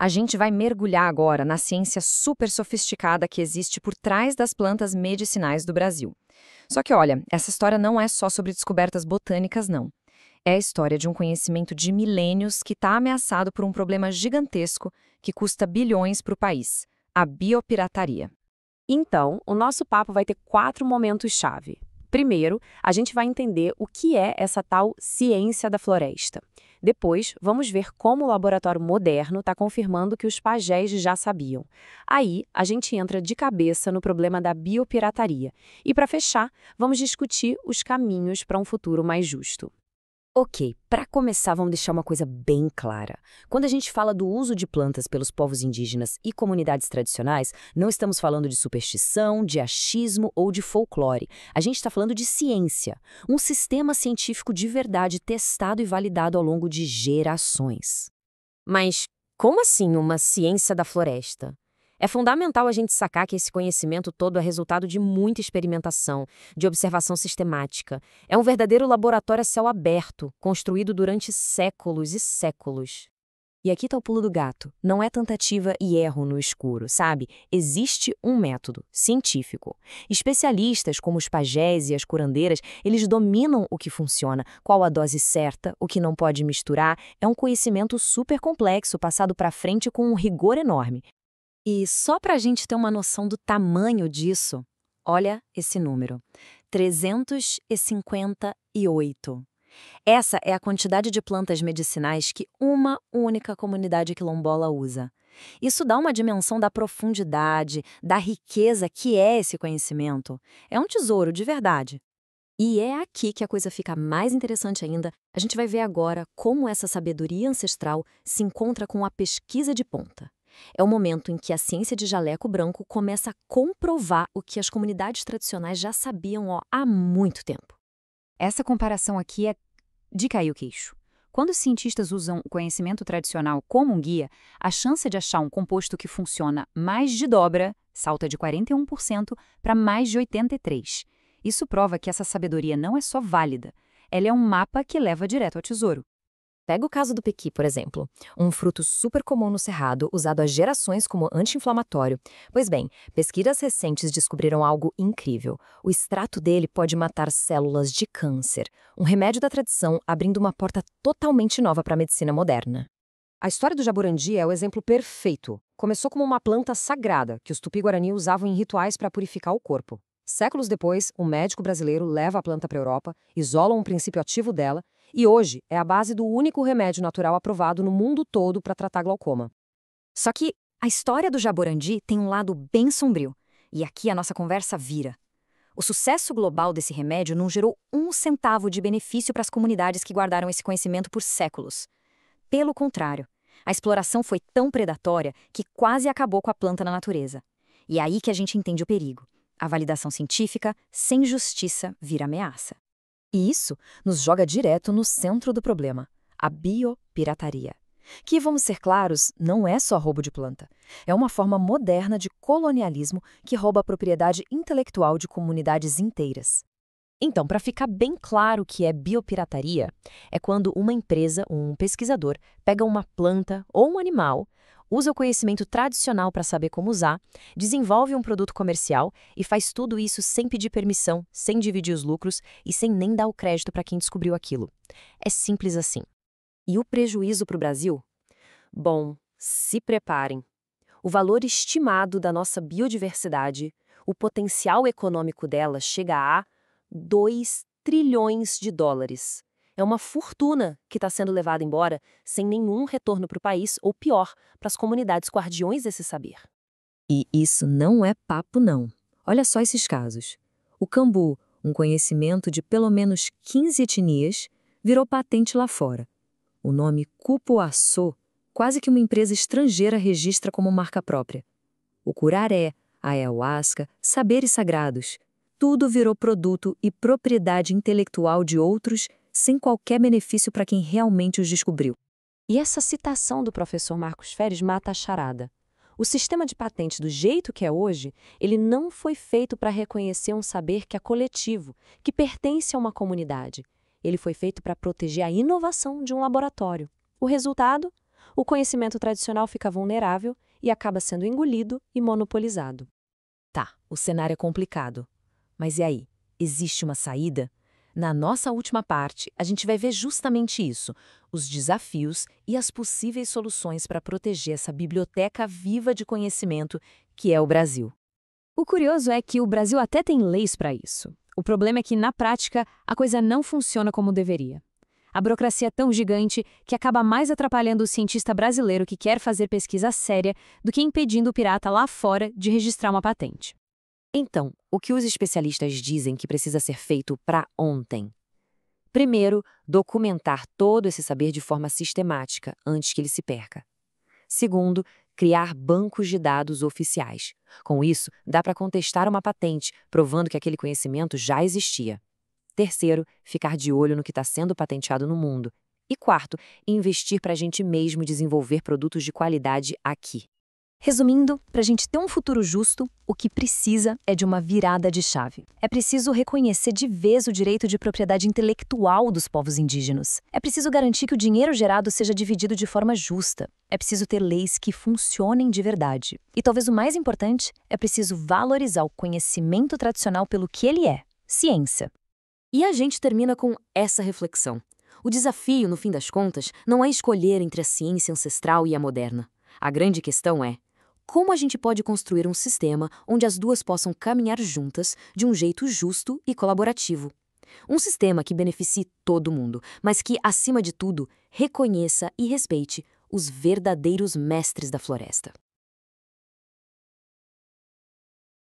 A gente vai mergulhar agora na ciência super sofisticada que existe por trás das plantas medicinais do Brasil. Só que, olha, essa história não é só sobre descobertas botânicas, não. É a história de um conhecimento de milênios que está ameaçado por um problema gigantesco que custa bilhões para o país: a biopirataria. Então, o nosso papo vai ter 4 momentos-chave. Primeiro, a gente vai entender o que é essa tal ciência da floresta. Depois, vamos ver como o laboratório moderno está confirmando que os pajés já sabiam. Aí, a gente entra de cabeça no problema da biopirataria. E, para fechar, vamos discutir os caminhos para um futuro mais justo. Ok, para começar, vamos deixar uma coisa bem clara. Quando a gente fala do uso de plantas pelos povos indígenas e comunidades tradicionais, não estamos falando de superstição, de achismo ou de folclore. A gente está falando de ciência, um sistema científico de verdade testado e validado ao longo de gerações. Mas como assim uma ciência da floresta? É fundamental a gente sacar que esse conhecimento todo é resultado de muita experimentação, de observação sistemática. É um verdadeiro laboratório a céu aberto, construído durante séculos e séculos. E aqui está o pulo do gato. Não é tentativa e erro no escuro, sabe? Existe um método científico. Especialistas como os pajés e as curandeiras, eles dominam o que funciona, qual a dose certa, o que não pode misturar. É um conhecimento super complexo, passado para frente com um rigor enorme. E só para a gente ter uma noção do tamanho disso, olha esse número: 358. Essa é a quantidade de plantas medicinais que uma única comunidade quilombola usa. Isso dá uma dimensão da profundidade, da riqueza que é esse conhecimento. É um tesouro de verdade. E é aqui que a coisa fica mais interessante ainda. A gente vai ver agora como essa sabedoria ancestral se encontra com a pesquisa de ponta. É o momento em que a ciência de jaleco branco começa a comprovar o que as comunidades tradicionais já sabiam há muito tempo. Essa comparação aqui é de cair o queixo. Quando os cientistas usam o conhecimento tradicional como um guia, a chance de achar um composto que funciona mais de dobra salta de 41% para mais de 83%. Isso prova que essa sabedoria não é só válida, ela é um mapa que leva direto ao tesouro. Pega o caso do pequi, por exemplo, um fruto super comum no Cerrado, usado há gerações como anti-inflamatório. Pois bem, pesquisas recentes descobriram algo incrível. O extrato dele pode matar células de câncer, um remédio da tradição abrindo uma porta totalmente nova para a medicina moderna. A história do jaburandi é o exemplo perfeito. Começou como uma planta sagrada que os tupi-guarani usavam em rituais para purificar o corpo. Séculos depois, um médico brasileiro leva a planta para a Europa, isola um princípio ativo dela e hoje é a base do único remédio natural aprovado no mundo todo para tratar glaucoma. Só que a história do jaborandi tem um lado bem sombrio, e aqui a nossa conversa vira. O sucesso global desse remédio não gerou um centavo de benefício para as comunidades que guardaram esse conhecimento por séculos. Pelo contrário, a exploração foi tão predatória que quase acabou com a planta na natureza. E é aí que a gente entende o perigo. A validação científica, sem justiça, vira ameaça. E isso nos joga direto no centro do problema, a biopirataria. Que, vamos ser claros, não é só roubo de planta. É uma forma moderna de colonialismo que rouba a propriedade intelectual de comunidades inteiras. Então, para ficar bem claro o que é biopirataria, é quando uma empresa, um pesquisador, pega uma planta ou um animal, usa o conhecimento tradicional para saber como usar, desenvolve um produto comercial e faz tudo isso sem pedir permissão, sem dividir os lucros e sem nem dar o crédito para quem descobriu aquilo. É simples assim. E o prejuízo para o Brasil? Bom, se preparem. O valor estimado da nossa biodiversidade, o potencial econômico dela chega a 2 trilhões de dólares. É uma fortuna que está sendo levada embora sem nenhum retorno para o país, ou pior, para as comunidades guardiões desse saber. E isso não é papo, não. Olha só esses casos. O cambu, um conhecimento de pelo menos 15 etnias, virou patente lá fora. O nome cupuaçu, quase que uma empresa estrangeira registra como marca própria. O curaré, a ayahuasca, saberes sagrados, tudo virou produto e propriedade intelectual de outros sem qualquer benefício para quem realmente os descobriu. E essa citação do professor Marcos Feres mata a charada. O sistema de patentes do jeito que é hoje, ele não foi feito para reconhecer um saber que é coletivo, que pertence a uma comunidade. Ele foi feito para proteger a inovação de um laboratório. O resultado? o conhecimento tradicional fica vulnerável e acaba sendo engolido e monopolizado. Tá, o cenário é complicado. Mas e aí? Existe uma saída? Na nossa última parte, a gente vai ver justamente isso, os desafios e as possíveis soluções para proteger essa biblioteca viva de conhecimento que é o Brasil. O curioso é que o Brasil até tem leis para isso. O problema é que, na prática, a coisa não funciona como deveria. A burocracia é tão gigante que acaba mais atrapalhando o cientista brasileiro que quer fazer pesquisa séria do que impedindo o pirata lá fora de registrar uma patente. Então, o que os especialistas dizem que precisa ser feito para ontem? Primeiro, documentar todo esse saber de forma sistemática, antes que ele se perca. Segundo, criar bancos de dados oficiais. Com isso, dá para contestar uma patente, provando que aquele conhecimento já existia. Terceiro, ficar de olho no que está sendo patenteado no mundo. E quarto, investir para a gente mesmo desenvolver produtos de qualidade aqui. Resumindo, para a gente ter um futuro justo, o que precisa é de uma virada de chave. É preciso reconhecer de vez o direito de propriedade intelectual dos povos indígenas. É preciso garantir que o dinheiro gerado seja dividido de forma justa. É preciso ter leis que funcionem de verdade. E talvez o mais importante, é preciso valorizar o conhecimento tradicional pelo que ele é: ciência. E a gente termina com essa reflexão. O desafio, no fim das contas, não é escolher entre a ciência ancestral e a moderna. A grande questão é: como a gente pode construir um sistema onde as duas possam caminhar juntas de um jeito justo e colaborativo? Um sistema que beneficie todo mundo, mas que, acima de tudo, reconheça e respeite os verdadeiros mestres da floresta.